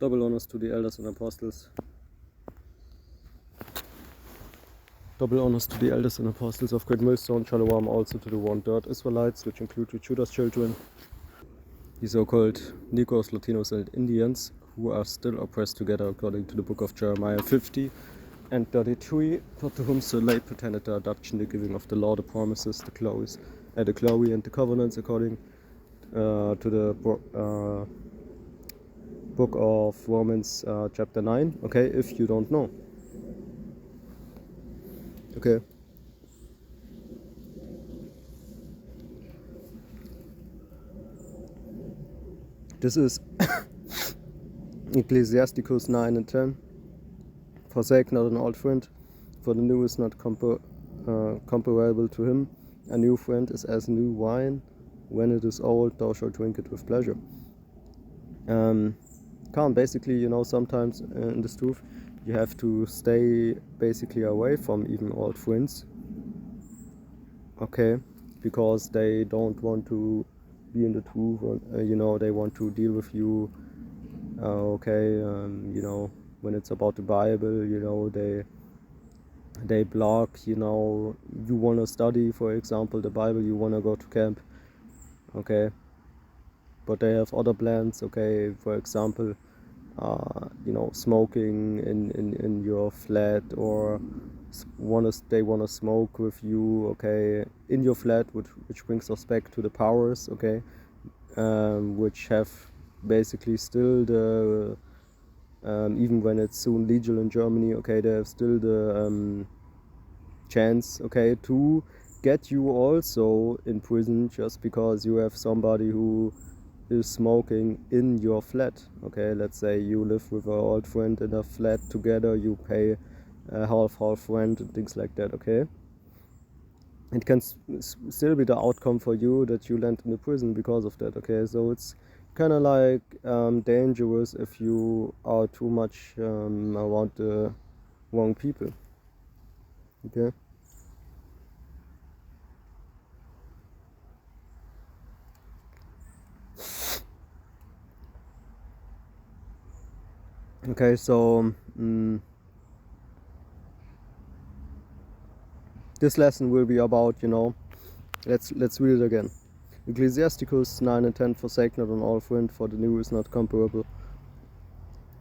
Double honors to the elders and apostles. Double honors to the elders and apostles of Great Millstone. Shalom also to the one-third Israelites, which include Judah's children, the so-called Negroes, Latinos, and Indians, who are still oppressed together according to the book of Jeremiah 50 and 33, for to whom so late pretended the adoption, the giving of the law, the promises, the glory and the covenants, according to the book of Romans chapter 9, okay, if you don't know. Okay. This is Ecclesiasticus 9 and 10. Forsake not an old friend, for the new is not comparable to him. A new friend is as new wine. When it is old, thou shalt drink it with pleasure. Basically, sometimes in this truth, you have to stay basically away from even old friends. Okay, because they don't want to be in the truth, they want to deal with you. When it's about the Bible, they block, you want to study, for example, the Bible, you want to go to camp, okay, but they have other plans, okay, for example, smoking in your flat, or they want to smoke with you, okay, in your flat, which brings us back to the powers, okay, which have basically still the even when it's soon legal in Germany, okay, they have still the chance, okay, to get you also in prison just because you have somebody who is smoking in your flat, okay. Let's say you live with an old friend in a flat together, you pay half rent and things like that, okay. It can still be the outcome for you that you land in the prison because of that, okay. So it's kind of like dangerous if you are too much around the wrong people, okay. Okay, so this lesson will be about, let's read it again. Ecclesiasticus 9 and 10, forsake not an old friend, for the new is not comparable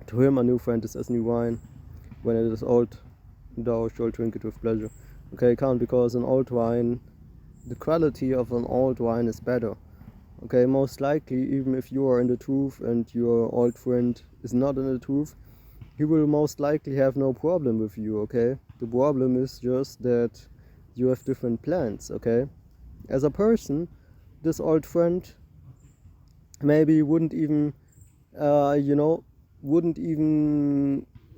to him. A new friend is as new wine. When it is old, thou shalt drink it with pleasure. Okay, because an old wine, the quality of an old wine is better. Okay, most likely, even if you are in the truth and your old friend is not in the truth, he will most likely have no problem with you, okay? The problem is just that you have different plans, okay? As a person, this old friend maybe wouldn't even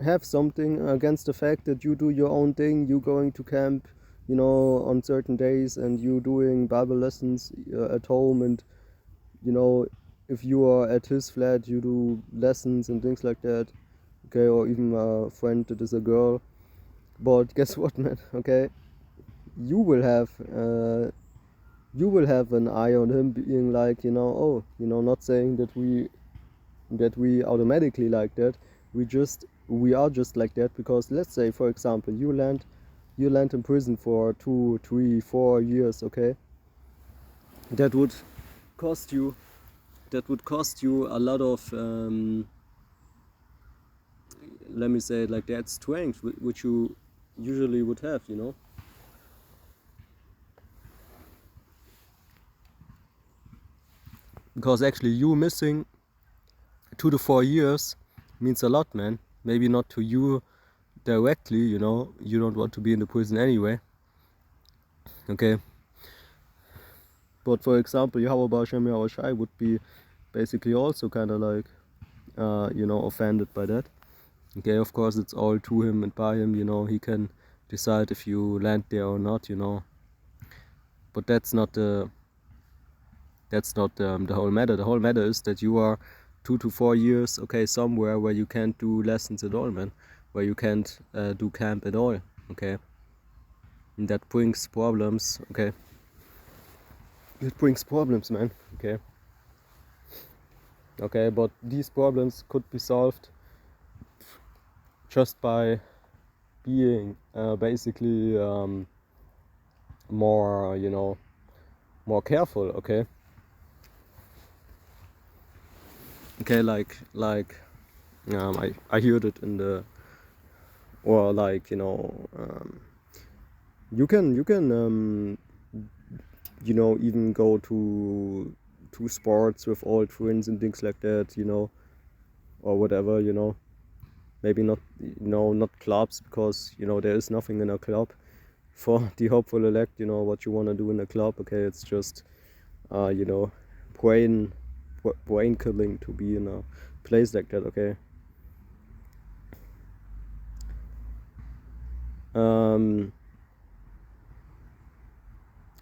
have something against the fact that you do your own thing, you going to camp, on certain days, and you doing Bible lessons at home, and if you are at his flat, you do lessons and things like that, okay, or even a friend that is a girl. But guess what, man, okay, you will have an eye on him, being like, not saying that we automatically like that. We are just like that because, let's say, for example, you land in prison for 2, 3, 4 years, okay. That would cost you a lot of let me say it like that, strength, which you usually would have, because actually you missing 2 to 4 years means a lot, man. Maybe not to you directly, you don't want to be in the prison anyway, okay. But for example, Yahweh Hashem Yahweh Shai would be basically also kind of like offended by that, okay. Of course, it's all to him and by him, he can decide if you land there or not, but that's not the whole matter. The whole matter is that you are 2 to 4 years, okay, somewhere where you can't do lessons at all, man, where you can't do camp at all, okay. And that brings problems, okay. It brings problems, man, okay. Okay, but these problems could be solved just by being basically more, you know, more careful. Okay, like I heard it in the, or like, you know, you can you know, even go to sports with old friends and things like that, you know, or whatever, you know. Maybe not, you know, not clubs, because, you know, there is nothing in a club for the hopeful elect, you know, what you want to do in a club. Okay, it's just you know, brain killing to be in a place like that. Okay,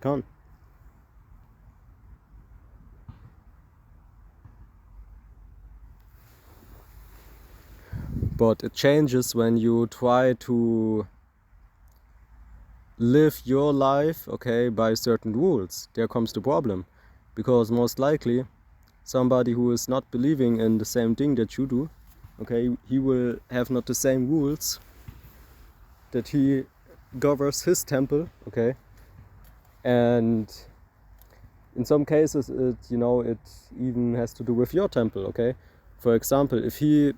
can't. But it changes when you try to live your life, okay, by certain rules. There comes the problem, because most likely somebody who is not believing in the same thing that you do, okay, he will have not the same rules that he governs his temple. Okay, and in some cases it, you know, it even has to do with your temple. Okay, for example, if he,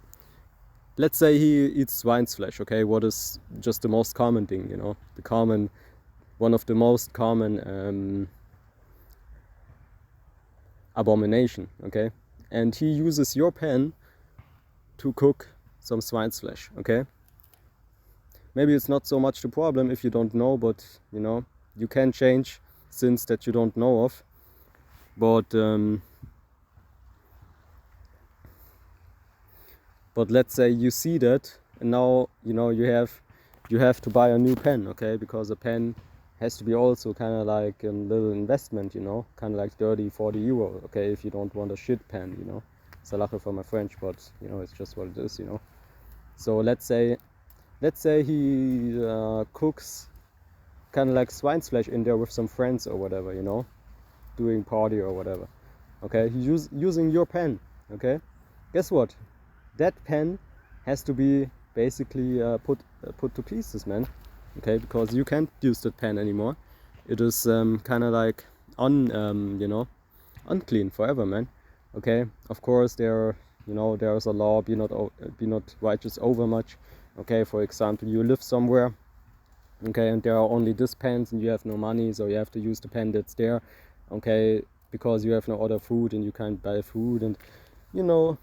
let's say he eats swine's flesh, okay, what is just the most common thing, you know, one of the most common abomination. Okay, and he uses your pan to cook some swine's flesh. Okay, maybe it's not so much the problem if you don't know, but, you know, you can change sins that you don't know of. But let's say you see that, and now, you know, you have to buy a new pen. Okay, because a pen has to be also kind of like a little investment, you know, kind of like 30-40 euro. Okay, if you don't want a shit pen, you know. Salache for my French, but, you know, it's just what it is, you know. So let's say he cooks kind of like swine's flesh in there with some friends or whatever, you know, doing party or whatever. Okay, he's using your pen. Okay, guess what? That pen has to be basically put to pieces, man. Okay, because you can't use that pen anymore. It is kind of like you know, unclean forever, man. Okay, of course there, you know, there's a law: be not righteous over much. Okay, for example, you live somewhere, okay, and there are only these pens and you have no money, so you have to use the pen that's there. Okay, because you have no other food and you can't buy food, and, you know,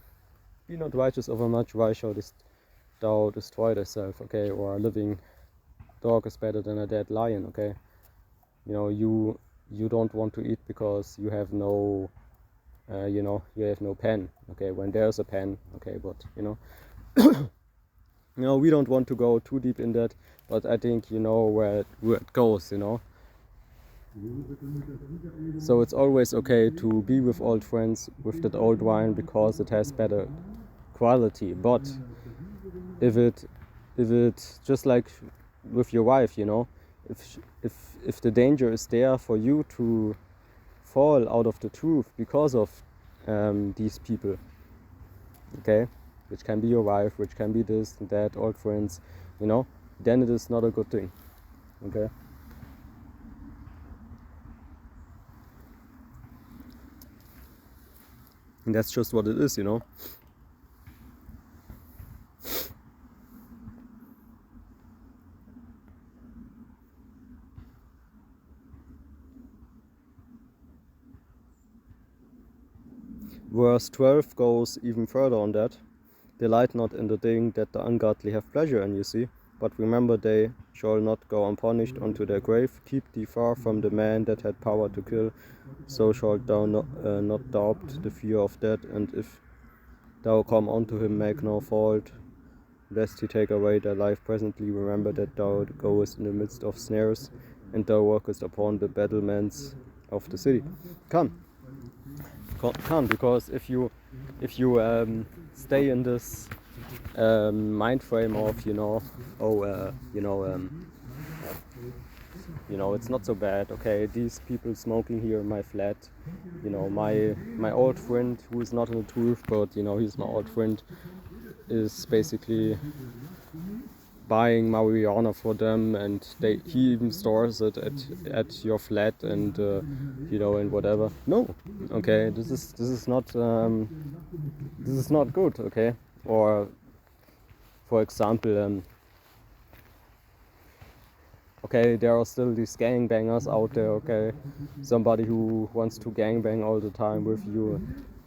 be not righteous over much, why shouldest thou destroy thyself? Okay, or a living dog is better than a dead lion. Okay, you know, you don't want to eat because you have no you know, you have no pen. Okay, when there's a pen. Okay, but, you know, you know, we don't want to go too deep in that, but I think you know where it goes, you know. So it's always okay to be with old friends with that old wine because it has better quality. But if it just like with your wife, you know, if the danger is there for you to fall out of the truth because of these people, okay, which can be your wife, which can be this and that, old friends, you know, then it is not a good thing. Okay, and that's just what it is, you know. Verse 12 goes even further on that. Delight not in the thing that the ungodly have pleasure in, you see, but remember they shall not go unpunished unto their grave. Keep thee far from the man that had power to kill, so shalt thou not doubt the fear of death. And if thou come unto him, make no fault, lest he take away thy life presently. Remember that thou goest in the midst of snares, and thou walkest upon the battlements of the city. Come, because if you stay in this mind frame of, you know, you know, it's not so bad, okay, these people smoking here in my flat, you know, my old friend, who is not in the truth, but, you know, he's my old friend, is basically buying marijuana for them, and he even stores it at your flat, and you know, and whatever. No, okay, this is not good, okay. Or for example, okay, there are still these gangbangers out there, okay, somebody who wants to gangbang all the time with you,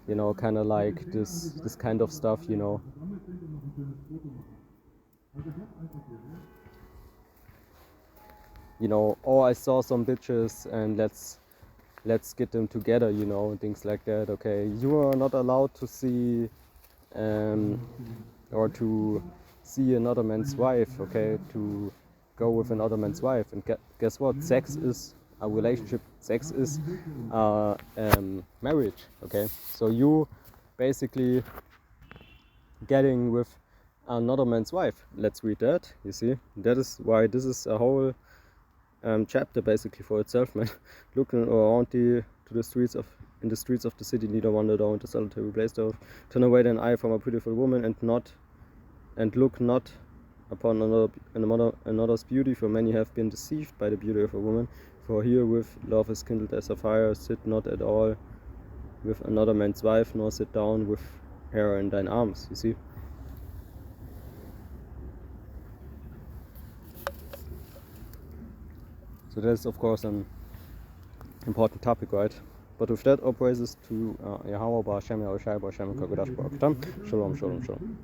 you know, kind of like this kind of stuff, you know. You know, oh, I saw some bitches and let's get them together, you know, things like that, okay. You are not allowed to see or to see another man's wife, okay, to go with another man's wife. And guess what? Sex is a relationship. Sex is marriage, okay. So you basically getting with another man's wife. Let's read that. You see, that is why this is a whole chapter basically for itself, man. Looking around in the streets of the city, neither wander down to solitary place, to turn away thine eye from a beautiful woman, and look not upon another's beauty, for many have been deceived by the beauty of a woman. For herewith love is kindled as a fire. Sit not at all with another man's wife, nor sit down with her in thine arms. You see. So that's of course an important topic, right? But with that, all praises to Yahweh, Ba'Shem, Yahushai, Ba'Shem, Kodesh, Baruch Shalom, Shalom, Shalom.